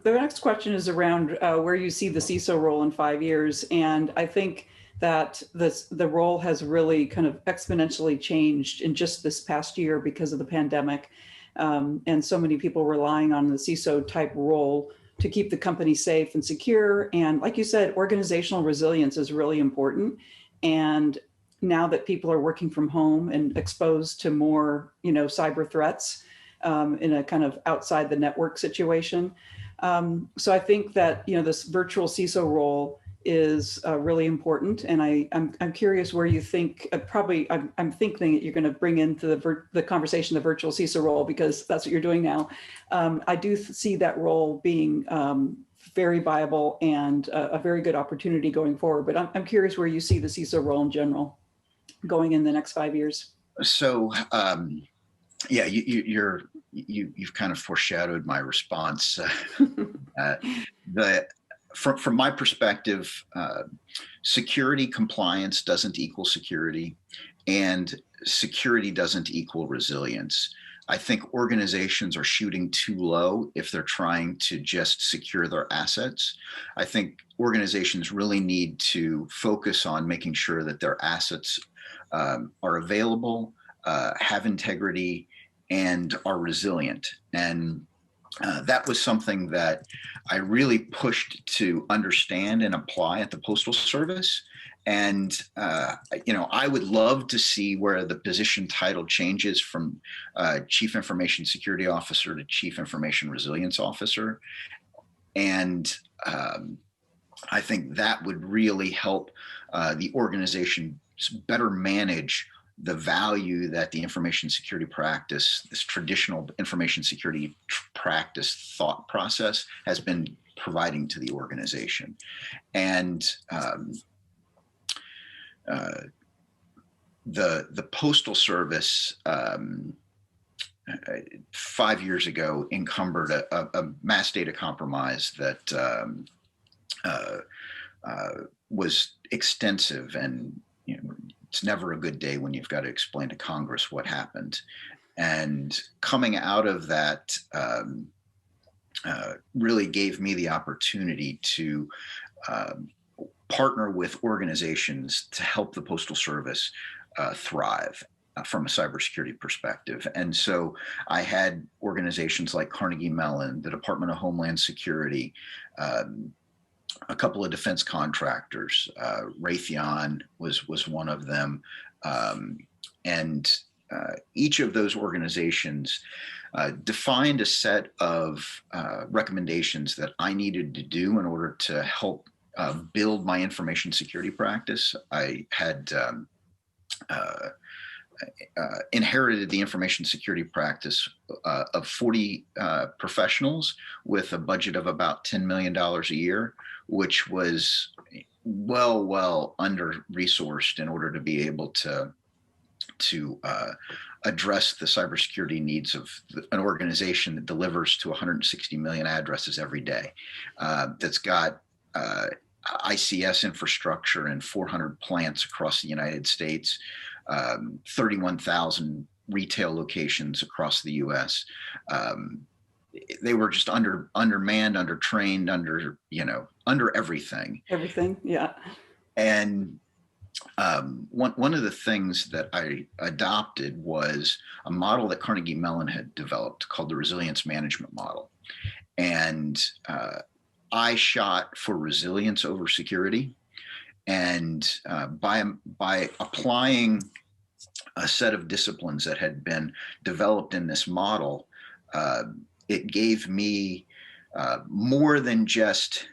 the next question is around where you see the CISO role in 5 years. And I think that the role has really kind of exponentially changed in just this past year because of the pandemic. And so many people relying on the CISO type role to keep the company safe and secure. And like you said, organizational resilience is really important. And now that people are working from home and exposed to more, cyber threats in a kind of outside the network situation. So I think that, this virtual CISO role is really important. And I'm curious where you think, I'm thinking that you're going to bring into the conversation the virtual CISO role, because that's what you're doing now. I do see that role being very viable and a very good opportunity going forward. But I'm curious where you see the CISO role in general going in the next 5 years. So, yeah, you've kind of foreshadowed my response. From my perspective, security compliance doesn't equal security, and security doesn't equal resilience. I think organizations are shooting too low if they're trying to just secure their assets. I think organizations really need to focus on making sure that their assets are available, have integrity, and are resilient. And that was something that I really pushed to understand and apply at the Postal Service. And, I would love to see where the position title changes from Chief Information Security Officer to Chief Information Resilience Officer. And I think that would really help the organization better manage the value that the information security practice, this traditional information security practice thought process, has been providing to the organization. And the Postal Service 5 years ago encumbered a mass data compromise that was extensive, and it's never a good day when you've got to explain to Congress what happened. And coming out of that really gave me the opportunity to partner with organizations to help the Postal Service thrive from a cybersecurity perspective. And so I had organizations like Carnegie Mellon, the Department of Homeland Security, a couple of defense contractors, Raytheon was one of them. And each of those organizations defined a set of recommendations that I needed to do in order to help build my information security practice. I had inherited the information security practice of 40 professionals with a budget of about $10 million a year, which was well under-resourced in order to be able to address the cybersecurity needs of an organization that delivers to 160 million addresses every day, that's got ICS infrastructure in 400 plants across the United States, 31,000 retail locations across the US. They were just undermanned, undertrained, under everything. Everything, yeah. And one of the things that I adopted was a model that Carnegie Mellon had developed called the resilience management model. And I shot for resilience over security. And by applying a set of disciplines that had been developed in this model, it gave me more than just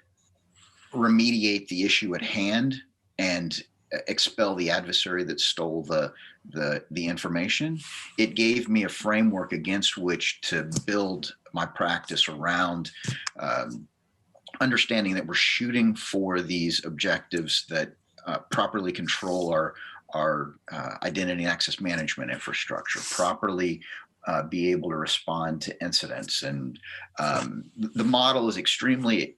remediate the issue at hand and expel the adversary that stole the information. It gave me a framework against which to build my practice around understanding that we're shooting for these objectives that properly control our identity and access management infrastructure, properly be able to respond to incidents. And the model is extremely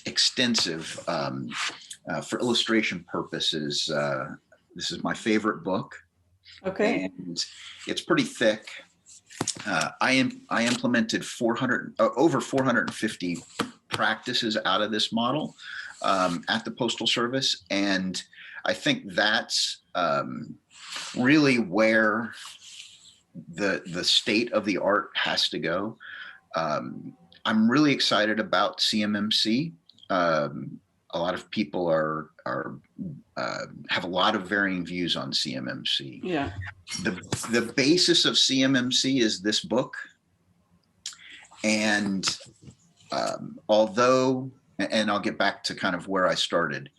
extensive. For illustration purposes, this is my favorite book. Okay. And it's pretty thick. I implemented over 450 practices out of this model at the Postal Service, and I think that's really where the state of the art has to go. I'm really excited about CMMC. A lot of people have a lot of varying views on CMMC. Yeah. The basis of CMMC is this book, and although, and I'll get back to kind of where I started,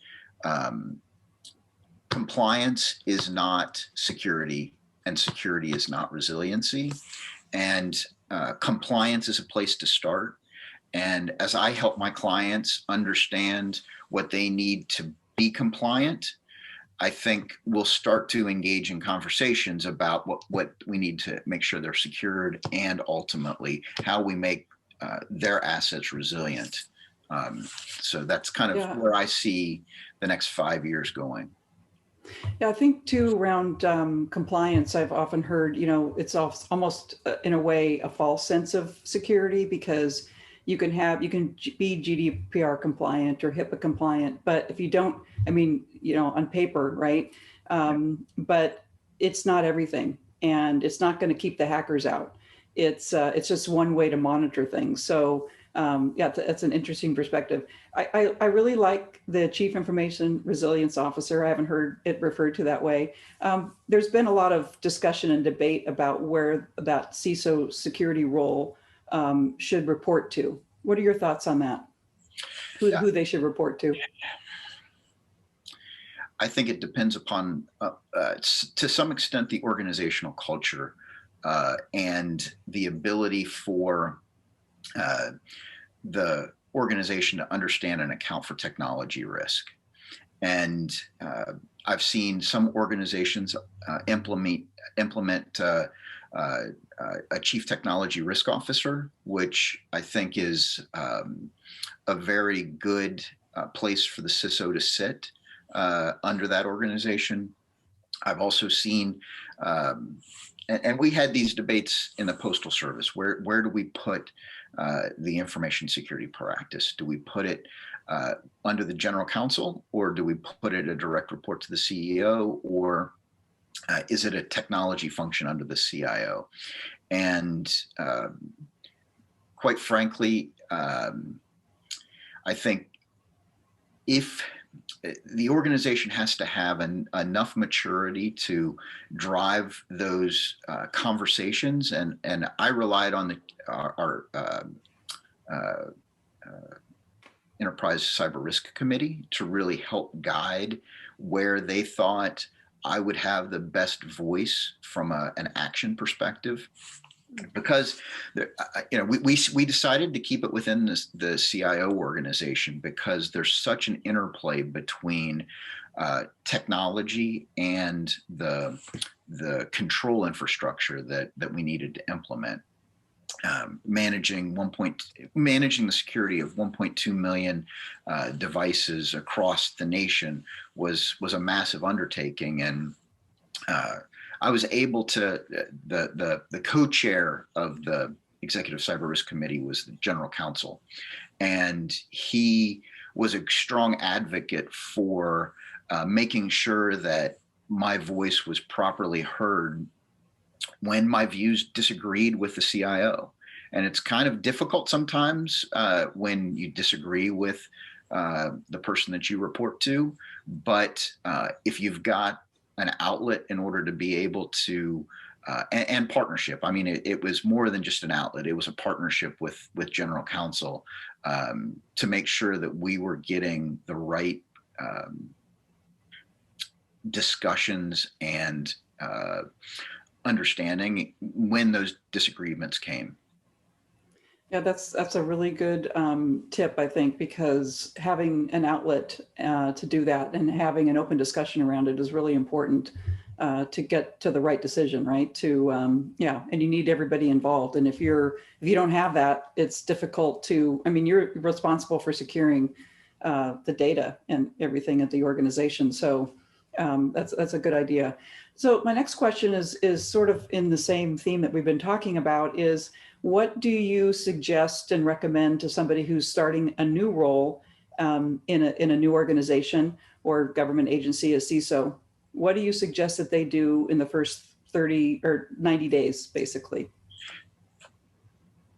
compliance is not security, and security is not resiliency, and compliance is a place to start. And as I help my clients understand what they need to be compliant, I think we'll start to engage in conversations about what we need to make sure they're secured, and ultimately how we make their assets resilient. So that's kind of where I see the next 5 years going. Yeah, I think too, around compliance, I've often heard, it's almost in a way a false sense of security, because you can be GDPR compliant or HIPAA compliant, but if you don't, on paper, right? But it's not everything, and it's not going to keep the hackers out. It's just one way to monitor things. So yeah, that's an interesting perspective. I really like the Chief Information Resilience Officer. I haven't heard it referred to that way. There's been a lot of discussion and debate about where that CISO security role should report to. What are your thoughts on that? Who they should report to? I think it depends upon, to some extent, the organizational culture and the ability for the organization to understand and account for technology risk. And I've seen some organizations implement a chief technology risk officer, which I think is a very good place for the CISO to sit under that organization. I've also seen, and we had these debates in the Postal Service, where do we put the information security practice? Do we put it under the general counsel, or do we put it a direct report to the CEO, or is it a technology function under the CIO? And quite frankly, I think if the organization has to have enough maturity to drive those conversations, and I relied on our Enterprise Cyber Risk Committee to really help guide where they thought I would have the best voice from an action perspective. Because we decided to keep it within the CIO organization, because there's such an interplay between technology and the control infrastructure that we needed to implement. Managing the security of 1.2 million devices across the nation was a massive undertaking, and I was able to, the co-chair of the Executive Cyber Risk Committee was the general counsel, and he was a strong advocate for making sure that my voice was properly heard when my views disagreed with the CIO. And it's kind of difficult sometimes when you disagree with the person that you report to, but if you've got an outlet in order to be able to, and partnership. I mean, it was more than just an outlet. It was a partnership with general counsel to make sure that we were getting the right discussions and understanding when those disagreements came. Yeah, that's a really good tip, I think, because having an outlet to do that and having an open discussion around it is really important to get to the right decision, right? And you need everybody involved. And if you don't have that, it's difficult to. I mean, you're responsible for securing the data and everything at the organization. So that's a good idea. So my next question is sort of in the same theme that we've been talking about is what do you suggest and recommend to somebody who's starting a new role in a new organization or government agency, a CISO? What do you suggest that they do in the first 30 or 90 days, basically?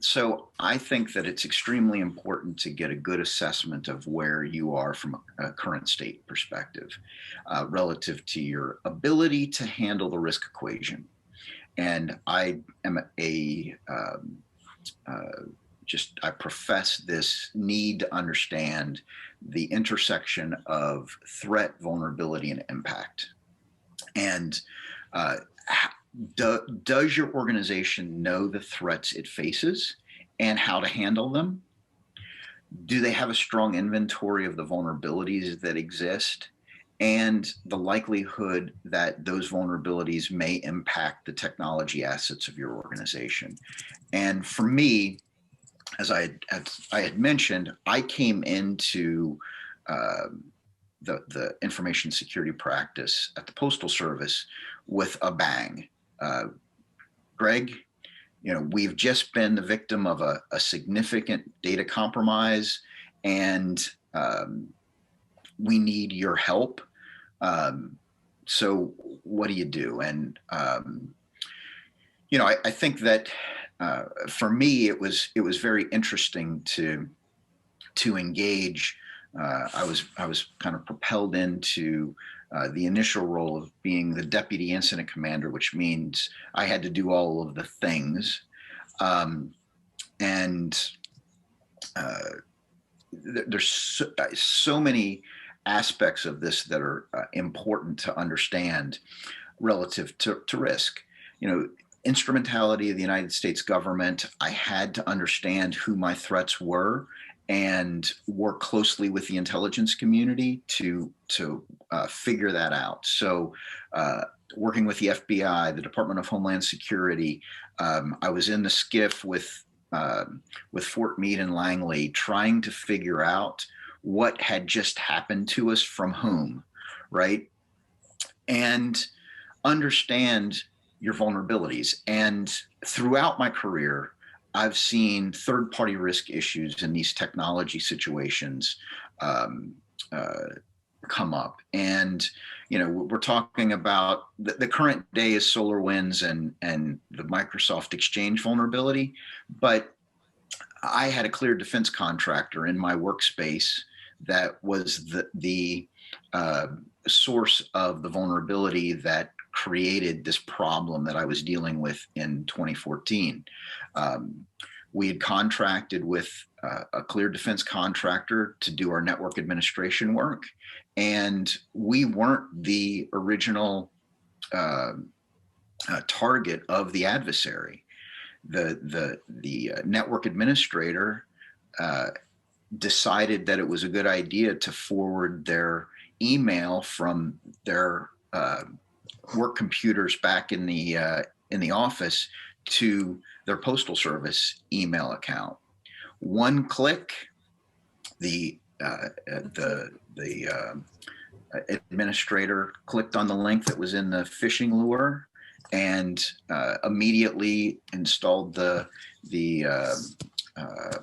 So I think that it's extremely important to get a good assessment of where you are from a current state perspective, relative to your ability to handle the risk equation. And I am I profess this need to understand the intersection of threat, vulnerability, and impact. And uh, does your organization know the threats it faces and how to handle them? Do they have a strong inventory of the vulnerabilities that exist and the likelihood that those vulnerabilities may impact the technology assets of your organization? And for me, as I had mentioned, I came into uh, the information security practice at the Postal Service with a bang. Greg, we've just been the victim of a significant data compromise, and we need your help. So what do you do? And I think that for me, it was very interesting to engage. I was kind of propelled into the initial role of being the deputy incident commander, which means I had to do all of the things. And there's so many aspects of this that are important to understand relative to risk. Instrumentality of the United States government, I had to understand who my threats were and work closely with the intelligence community to figure that out. So working with the FBI, the Department of Homeland Security, I was in the skiff with Fort Meade and Langley trying to figure out what had just happened to us from whom, right? And understand your vulnerabilities. And throughout my career, I've seen third-party risk issues in these technology situations come up. And, we're talking about the current day is SolarWinds and the Microsoft Exchange vulnerability. But I had a clear defense contractor in my workspace that was the source of the vulnerability that created this problem that I was dealing with in 2014. We had contracted with a clear defense contractor to do our network administration work, and we weren't the original target of the adversary. The network administrator decided that it was a good idea to forward their email from their work computers back in the office to their Postal Service email account. One click, the administrator clicked on the link that was in the phishing lure and immediately installed the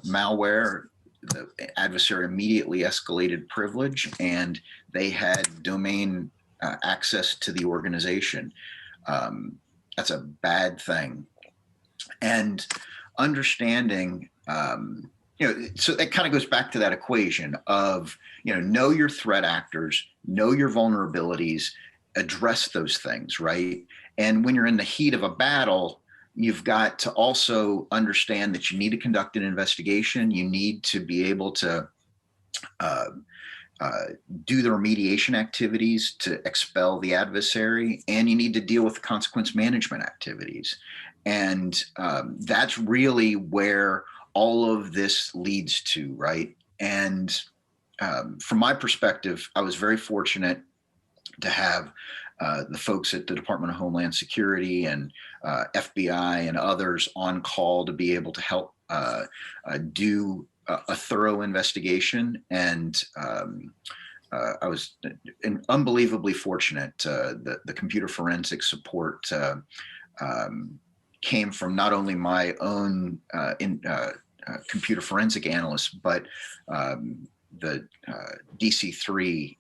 malware. The adversary immediately escalated privilege, and they had domain access to the organization. That's a bad thing. And understanding, so that kind of goes back to that equation of, know your threat actors, know your vulnerabilities, address those things, right? And when you're in the heat of a battle, you've got to also understand that you need to conduct an investigation. You need to be able to do the remediation activities to expel the adversary, and you need to deal with the consequence management activities. And that's really where all of this leads to, right? And from my perspective, I was very fortunate to have the folks at the Department of Homeland Security and FBI and others on call to be able to help do a thorough investigation and I was unbelievably fortunate. The computer forensic support came from not only my own computer forensic analysts, but the DC3,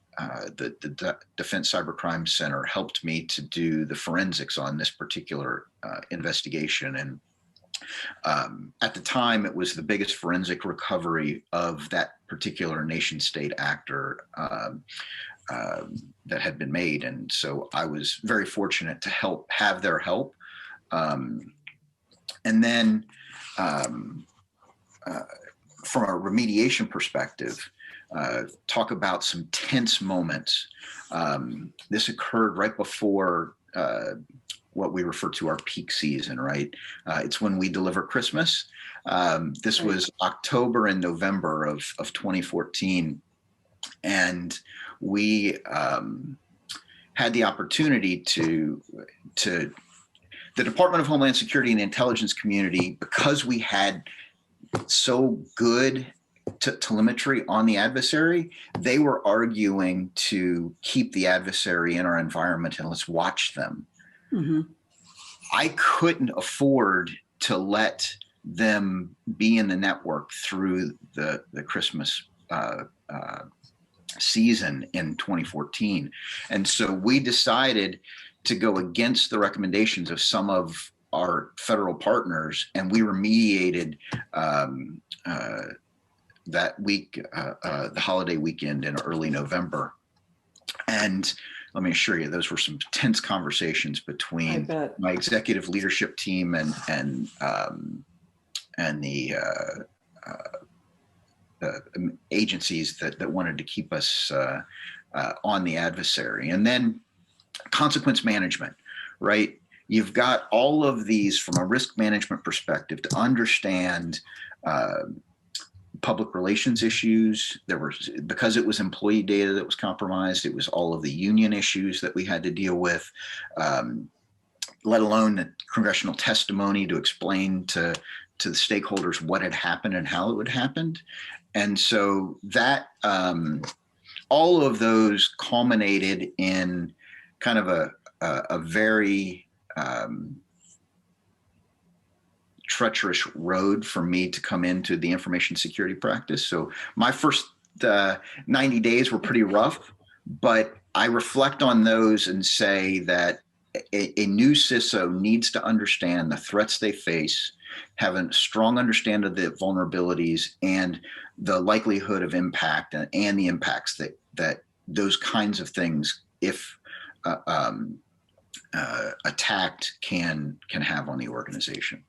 the Defense Cybercrime Center, helped me to do the forensics on this particular investigation. And at the time, it was the biggest forensic recovery of that particular nation state actor that had been made. And so I was very fortunate to have their help. And then from a remediation perspective, talk about some tense moments. This occurred right before what we refer to our peak season, right? It's when we deliver Christmas. This was October and November of 2014. And we had the opportunity to the Department of Homeland Security and the intelligence community, because we had so good telemetry on the adversary, they were arguing to keep the adversary in our environment and let's watch them. Mm-hmm. I couldn't afford to let them be in the network through the Christmas season in 2014. And so we decided to go against the recommendations of some of our federal partners, and we remediated that week, the holiday weekend in early November. And let me assure you, those were some tense conversations between my executive leadership team and the agencies that wanted to keep us on the adversary. And then consequence management, right? You've got all of these from a risk management perspective to understand public relations issues. There were, because it was employee data that was compromised, it was all of the union issues that we had to deal with, let alone the congressional testimony to explain to the stakeholders what had happened and how it had happened. And so that all of those culminated in kind of a very treacherous road for me to come into the information security practice. So my first 90 days were pretty rough, but I reflect on those and say that a new CISO needs to understand the threats they face, have a strong understanding of the vulnerabilities and the likelihood of impact and the impacts that those kinds of things, if attacked, can have on the organization.